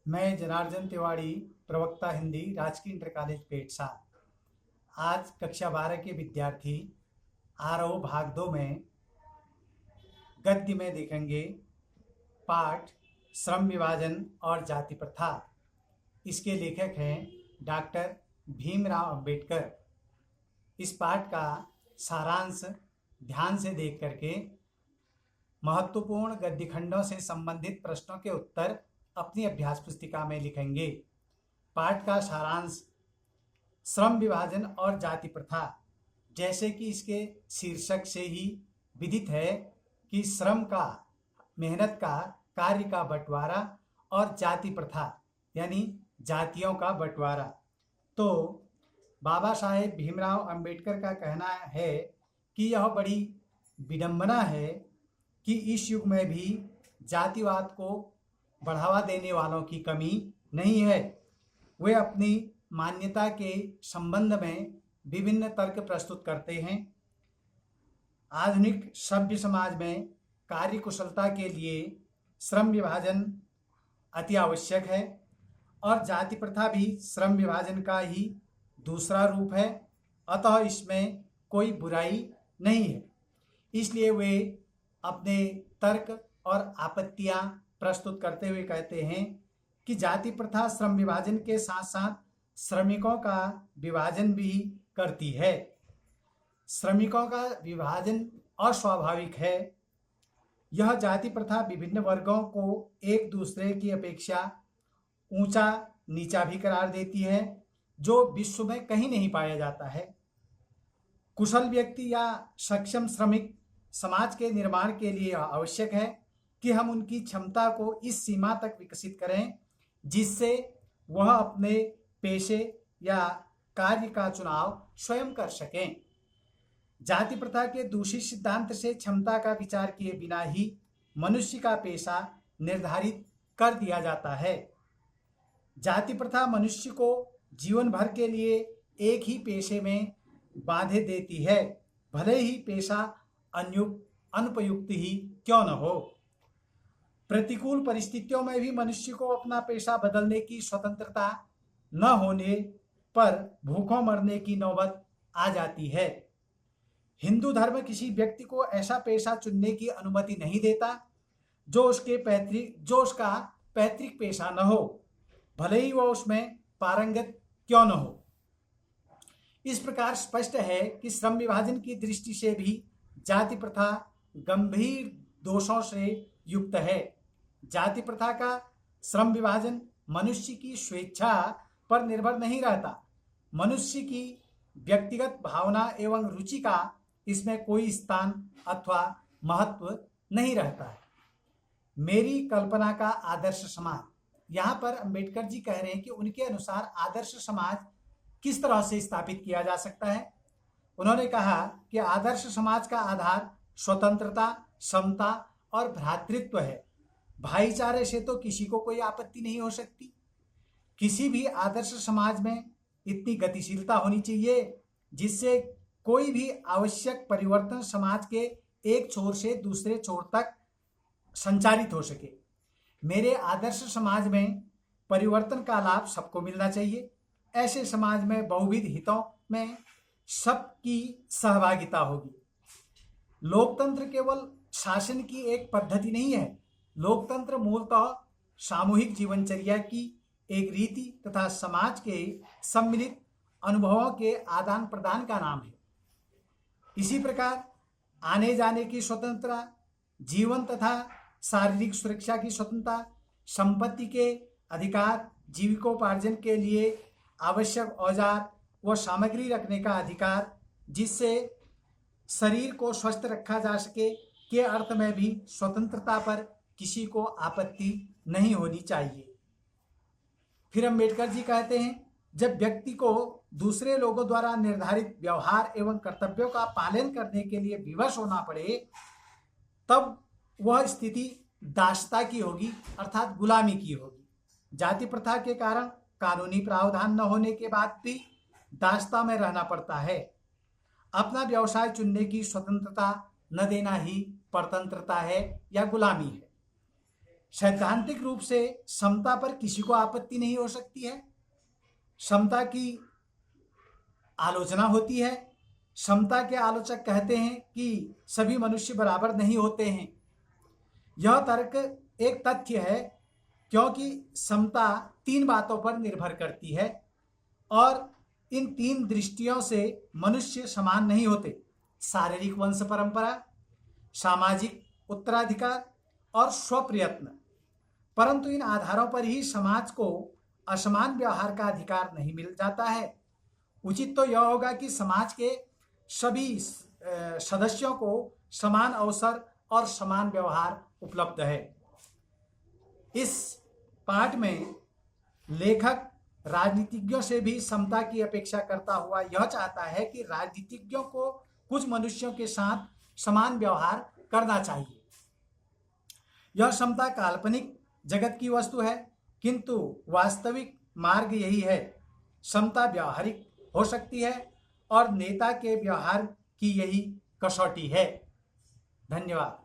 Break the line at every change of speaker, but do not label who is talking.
मैं जनार्दन तिवारी, प्रवक्ता हिंदी, राजकीय इंटर कॉलेज पेटसा। आज कक्षा 12 के विद्यार्थी आरओ भाग 2 में गद्य में देखेंगे पाठ श्रम विभाजन और जाति प्रथा। इसके लेखक हैं डॉक्टर भीमराव अंबेडकर। इस पाठ का सारांश ध्यान से देख करके महत्वपूर्ण गद्य खंडों से संबंधित प्रश्नों के उत्तर अपनी अभ्यास पुस्तिका में लिखेंगे। पाठ का सारांश श्रम विभाजन और जाति प्रथा। जैसे कि इसके शीर्षक से ही विदित है कि श्रम का, मेहनत का, कार्य का बंटवारा और जाति प्रथा यानी जातियों का बंटवारा। तो बाबा साहेब भीमराव अंबेडकर का कहना है कि यह बड़ी विडंबना है कि इस युग में भी जातिवाद को बढ़ावा देने वालों की कमी नहीं है। वे अपनी मान्यता के संबंध में विभिन्न तर्क प्रस्तुत करते हैं। आधुनिक सभ्य समाज में कार्य कुशलता के लिए श्रम विभाजन अति आवश्यक है और जाति प्रथा भी श्रम विभाजन का ही दूसरा रूप है, अतः इसमें कोई बुराई नहीं है। इसलिए वे अपने तर्क और आपत्तियां प्रस्तुत करते हुए कहते हैं कि जाति प्रथा श्रम विभाजन के साथ साथ श्रमिकों का विभाजन भी करती है। श्रमिकों का विभाजन अस्वाभाविक है। यह जाति प्रथा विभिन्न वर्गों को एक दूसरे की अपेक्षा ऊंचा नीचा भी करार देती है, जो विश्व में कहीं नहीं पाया जाता है। कुशल व्यक्ति या सक्षम श्रमिक समाज के निर्माण के लिए आवश्यक है कि हम उनकी क्षमता को इस सीमा तक विकसित करें जिससे वह अपने पेशे या कार्य का चुनाव स्वयं कर सकें। जाति प्रथा के दूषित सिद्धांत से क्षमता का विचार किए बिना ही मनुष्य का पेशा निर्धारित कर दिया जाता है। जाति प्रथा मनुष्य को जीवन भर के लिए एक ही पेशे में बांधे देती है, भले ही पेशा अनुपयुक्त ही क्यों न हो। प्रतिकूल परिस्थितियों में भी मनुष्य को अपना पेशा बदलने की स्वतंत्रता न होने पर भूखों मरने की नौबत आ जाती है। हिंदू धर्म किसी व्यक्ति को ऐसा पेशा चुनने की अनुमति नहीं देता जो उसका पैतृक पेशा न हो, भले ही वह उसमें पारंगत क्यों न हो। इस प्रकार स्पष्ट है कि श्रम विभाजन की दृष्टि से भी जाति प्रथा गंभीर दोषों से युक्त है। जाति प्रथा का श्रम विभाजन मनुष्य की स्वेच्छा पर निर्भर नहीं रहता। मनुष्य की व्यक्तिगत भावना एवं रुचि का इसमें कोई स्थान अथवा महत्व नहीं रहता है। मेरी कल्पना का आदर्श समाज, यहाँ पर अंबेडकर जी कह रहे हैं कि उनके अनुसार आदर्श समाज किस तरह से स्थापित किया जा सकता है। उन्होंने कहा कि आदर्श समाज का आधार स्वतंत्रता, समता और भ्रातृत्व है। भाईचारे से तो किसी को कोई आपत्ति नहीं हो सकती। किसी भी आदर्श समाज में इतनी गतिशीलता होनी चाहिए जिससे कोई भी आवश्यक परिवर्तन समाज के एक छोर से दूसरे छोर तक संचारित हो सके। मेरे आदर्श समाज में परिवर्तन का लाभ सबको मिलना चाहिए। ऐसे समाज में बहुविध हितों में सबकी सहभागिता होगी। लोकतंत्र केवल शासन की एक पद्धति नहीं है। लोकतंत्र मूलतः सामूहिक जीवनचर्या की एक रीति तथा समाज के सम्मिलित अनुभवों के आदान प्रदान का नाम है। इसी प्रकार आने जाने की स्वतंत्रता, जीवन तथा शारीरिक सुरक्षा की स्वतंत्रता, संपत्ति के अधिकार, जीविकोपार्जन के लिए आवश्यक औजार व सामग्री रखने का अधिकार, जिससे शरीर को स्वस्थ रखा जा सके, के अर्थ में भी स्वतंत्रता पर किसी को आपत्ति नहीं होनी चाहिए। फिर अम्बेडकर जी कहते हैं, जब व्यक्ति को दूसरे लोगों द्वारा निर्धारित व्यवहार एवं कर्तव्यों का पालन करने के लिए विवश होना पड़े, तब वह स्थिति दासता की होगी, अर्थात गुलामी की होगी। जाति प्रथा के कारण कानूनी प्रावधान न होने के बाद भी दासता में रहना पड़ता है। अपना व्यवसाय चुनने की स्वतंत्रता न देना ही परतंत्रता है या गुलामी है। सैद्धांतिक रूप से समता पर किसी को आपत्ति नहीं हो सकती है। समता की आलोचना होती है। समता के आलोचक कहते हैं कि सभी मनुष्य बराबर नहीं होते हैं। यह तर्क एक तथ्य है, क्योंकि समता 3 बातों पर निर्भर करती है और इन 3 दृष्टियों से मनुष्य समान नहीं होते: शारीरिक वंश परंपरा, सामाजिक उत्तराधिकार और स्वप्रयत्न। परंतु इन आधारों पर ही समाज को असमान व्यवहार का अधिकार नहीं मिल जाता है। उचित तो यह होगा कि समाज के सभी सदस्यों को समान अवसर और समान व्यवहार उपलब्ध है। इस पाठ में लेखक राजनीतिज्ञों से भी समता की अपेक्षा करता हुआ यह चाहता है कि राजनीतिज्ञों को कुछ मनुष्यों के साथ समान व्यवहार करना चाहिए। यह समता काल्पनिक जगत की वस्तु है, किंतु वास्तविक मार्ग यही है। समता व्यावहारिक हो सकती है और नेता के व्यवहार की यही कसौटी है। धन्यवाद।